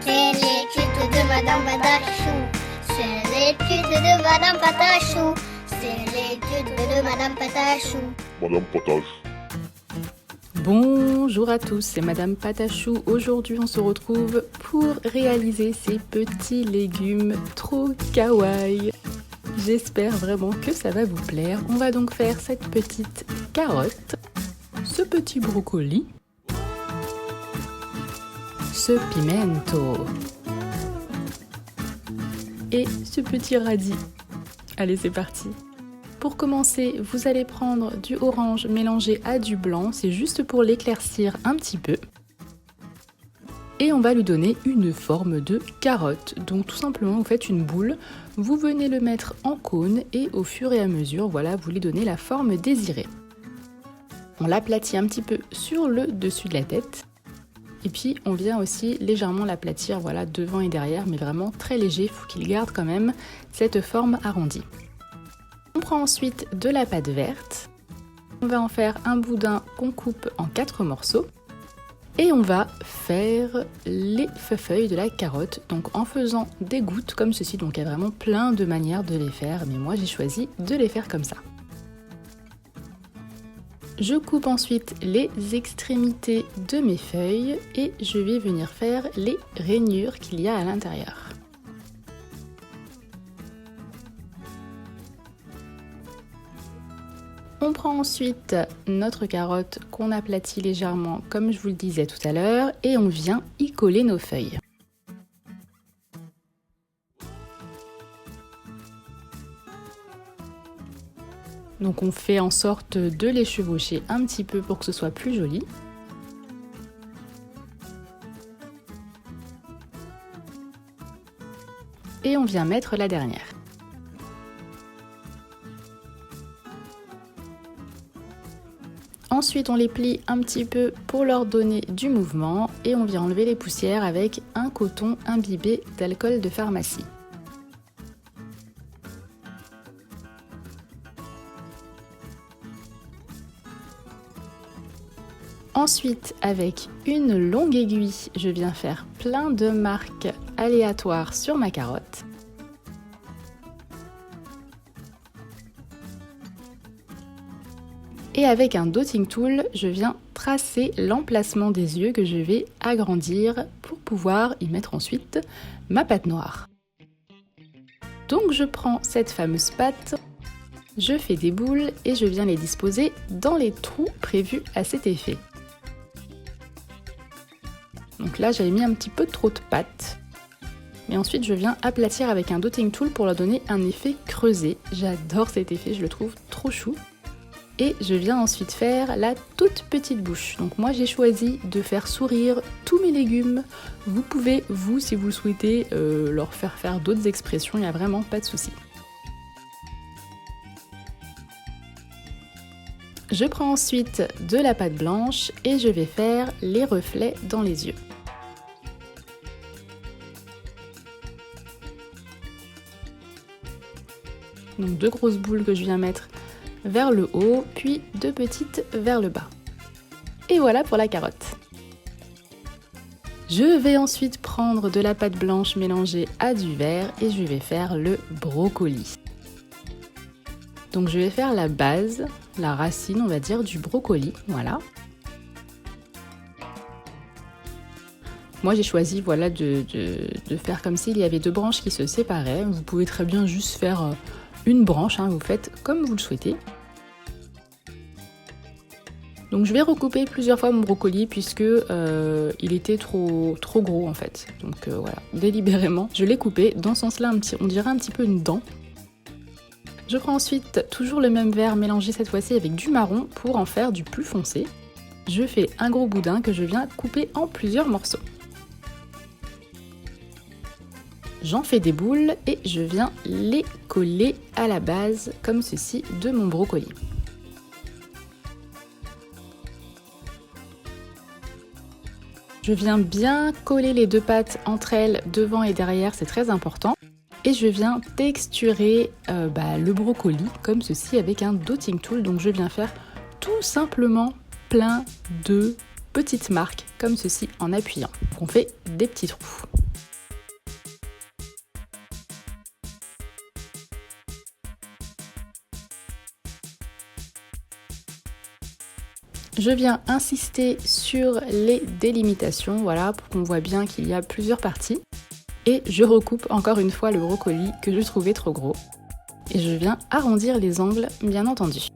C'est l'étude de Madame Patachou. C'est l'étude de Madame Patachou. C'est l'étude de Madame Patachou. Madame Patachou. Bonjour à tous, c'est Madame Patachou. Aujourd'hui, on se retrouve pour réaliser ces petits légumes trop kawaii. J'espère vraiment que ça va vous plaire. On va donc faire cette petite carotte, ce petit brocoli, ce pimento et ce petit radis. Allez, c'est parti! Pour commencer, vous allez prendre du orange mélangé à du blanc, c'est juste pour l'éclaircir un petit peu. Et on va lui donner une forme de carotte. Donc tout simplement, vous faites une boule, vous venez le mettre en cône et au fur et à mesure, voilà, vous lui donnez la forme désirée. On l'aplatit un petit peu sur le dessus de la tête. Et puis on vient aussi légèrement l'aplatir, voilà, devant et derrière, mais vraiment très léger, il faut qu'il garde quand même cette forme arrondie. On prend ensuite de la pâte verte, on va en faire un boudin qu'on coupe en 4 morceaux et on va faire les feuilles de la carotte, donc en faisant des gouttes comme ceci, donc il y a vraiment plein de manières de les faire, mais moi j'ai choisi de les faire comme ça. Je coupe ensuite les extrémités de mes feuilles et je vais venir faire les rainures qu'il y a à l'intérieur. On prend ensuite notre carotte qu'on aplatit légèrement comme je vous le disais tout à l'heure et on vient y coller nos feuilles. Donc on fait en sorte de les chevaucher un petit peu pour que ce soit plus joli. Et on vient mettre la dernière. Ensuite, on les plie un petit peu pour leur donner du mouvement et on vient enlever les poussières avec un coton imbibé d'alcool de pharmacie. Ensuite, avec une longue aiguille, je viens faire plein de marques aléatoires sur ma carotte. Et avec un dotting tool, je viens tracer l'emplacement des yeux que je vais agrandir pour pouvoir y mettre ensuite ma pâte noire. Donc je prends cette fameuse pâte, je fais des boules et je viens les disposer dans les trous prévus à cet effet. Donc là j'avais mis un petit peu trop de pâte. Mais ensuite je viens aplatir avec un dotting tool pour leur donner un effet creusé. J'adore cet effet, je le trouve trop chou. Et je viens ensuite faire la toute petite bouche. Donc moi j'ai choisi de faire sourire tous mes légumes. Vous pouvez, vous, si vous le souhaitez, leur faire d'autres expressions, il n'y a vraiment pas de souci. Je prends ensuite de la pâte blanche et je vais faire les reflets dans les yeux. Donc 2 grosses boules que je viens mettre vers le haut, puis 2 petites vers le bas. Et voilà pour la carotte. Je vais ensuite prendre de la pâte blanche mélangée à du vert et je vais faire le brocoli. Donc je vais faire la base, la racine on va dire du brocoli, voilà. Moi j'ai choisi voilà, de faire comme s'il y avait 2 branches qui se séparaient. Vous pouvez très bien juste faire une branche, hein, vous faites comme vous le souhaitez. Donc je vais recouper plusieurs fois mon brocoli puisque il était trop gros en fait. Donc voilà, délibérément, je l'ai coupé dans ce sens-là, on dirait un petit peu une dent. Je prends ensuite toujours le même verre mélangé cette fois-ci avec du marron pour en faire du plus foncé. Je fais un gros boudin que je viens couper en plusieurs morceaux. J'en fais des boules et je viens les coller à la base comme ceci de mon brocoli. Je viens bien coller les 2 pâtes entre elles, devant et derrière, c'est très important. Et je viens texturer le brocoli comme ceci avec un dotting tool. Donc je viens faire tout simplement plein de petites marques comme ceci en appuyant. On fait des petits trous. Je viens insister sur les délimitations, voilà, pour qu'on voit bien qu'il y a plusieurs parties. Et je recoupe encore une fois le brocoli que je trouvais trop gros. Et je viens arrondir les angles, bien entendu.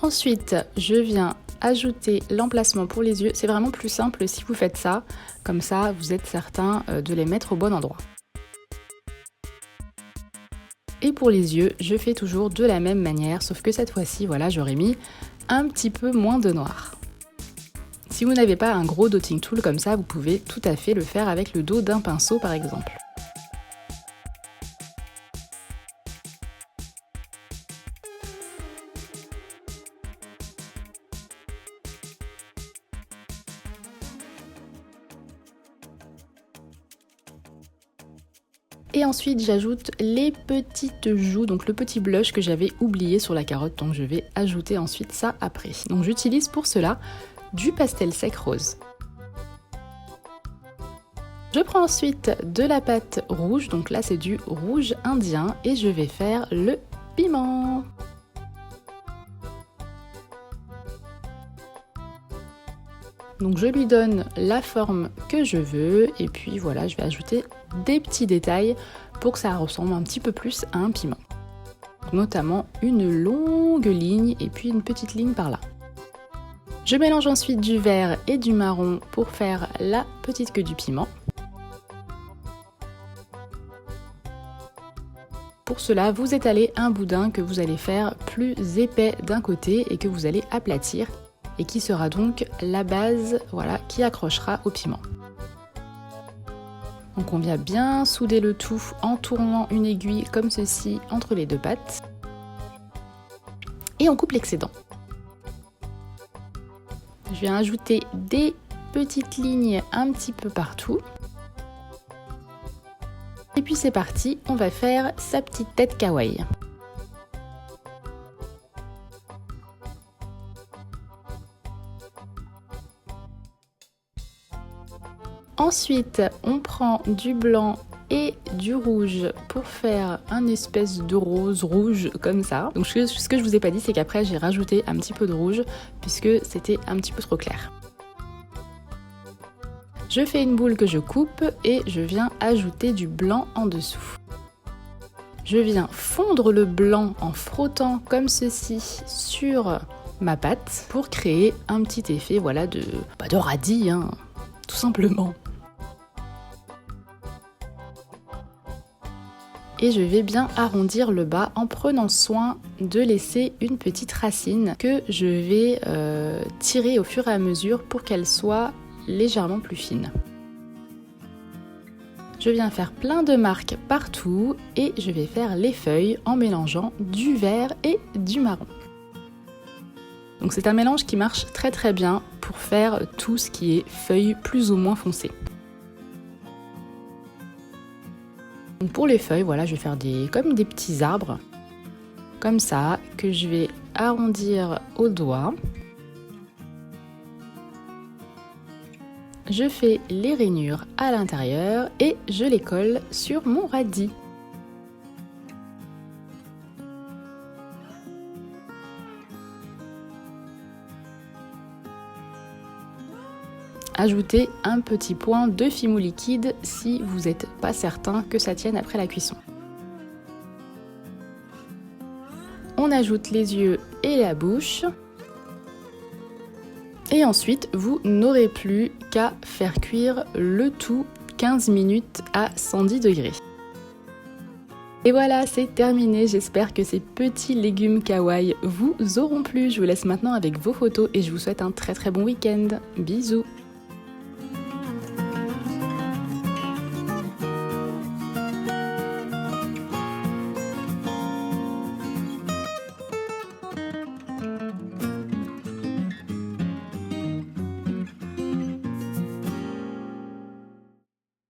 Ensuite, je viens ajouter l'emplacement pour les yeux. C'est vraiment plus simple si vous faites ça. Comme ça, vous êtes certain de les mettre au bon endroit. Et pour les yeux, je fais toujours de la même manière, sauf que cette fois-ci, voilà, j'aurais mis un petit peu moins de noir. Si vous n'avez pas un gros dotting tool comme ça, vous pouvez tout à fait le faire avec le dos d'un pinceau par exemple. Et ensuite j'ajoute les petites joues, donc le petit blush que j'avais oublié sur la carotte, donc je vais ajouter ensuite ça après. Donc j'utilise pour cela du pastel sec rose. Je prends ensuite de la pâte rouge, donc là c'est du rouge indien et je vais faire le piment. Donc je lui donne la forme que je veux et puis voilà, je vais ajouter des petits détails pour que ça ressemble un petit peu plus à un piment. Notamment une longue ligne et puis une petite ligne par là. Je mélange ensuite du vert et du marron pour faire la petite queue du piment. Pour cela, vous étalez un boudin que vous allez faire plus épais d'un côté et que vous allez aplatir et qui sera donc la base, voilà, qui accrochera au piment. Donc on vient bien souder le tout en tournant une aiguille comme ceci entre les deux pattes. Et on coupe l'excédent. Je viens ajouter des petites lignes un petit peu partout. Et puis c'est parti, on va faire sa petite tête kawaii. Ensuite, on prend du blanc et du rouge pour faire un espèce de rose rouge comme ça. Donc ce que je vous ai pas dit, c'est qu'après j'ai rajouté un petit peu de rouge puisque c'était un petit peu trop clair. Je fais une boule que je coupe et je viens ajouter du blanc en dessous. Je viens fondre le blanc en frottant comme ceci sur ma pâte pour créer un petit effet, voilà, de radis, hein, tout simplement. Et je vais bien arrondir le bas en prenant soin de laisser une petite racine que je vais tirer au fur et à mesure pour qu'elle soit légèrement plus fine. Je viens faire plein de marques partout et je vais faire les feuilles en mélangeant du vert et du marron. Donc c'est un mélange qui marche très très bien pour faire tout ce qui est feuilles plus ou moins foncées. Donc pour les feuilles, voilà, je vais faire comme des petits arbres, comme ça, que je vais arrondir au doigt. Je fais les rainures à l'intérieur et je les colle sur mon radis. Ajoutez un petit point de fumou liquide si vous n'êtes pas certain que ça tienne après la cuisson. On ajoute les yeux et la bouche. Et ensuite, vous n'aurez plus qu'à faire cuire le tout 15 minutes à 110 degrés. Et voilà, c'est terminé. J'espère que ces petits légumes kawaii vous auront plu. Je vous laisse maintenant avec vos photos et je vous souhaite un très très bon week-end. Bisous!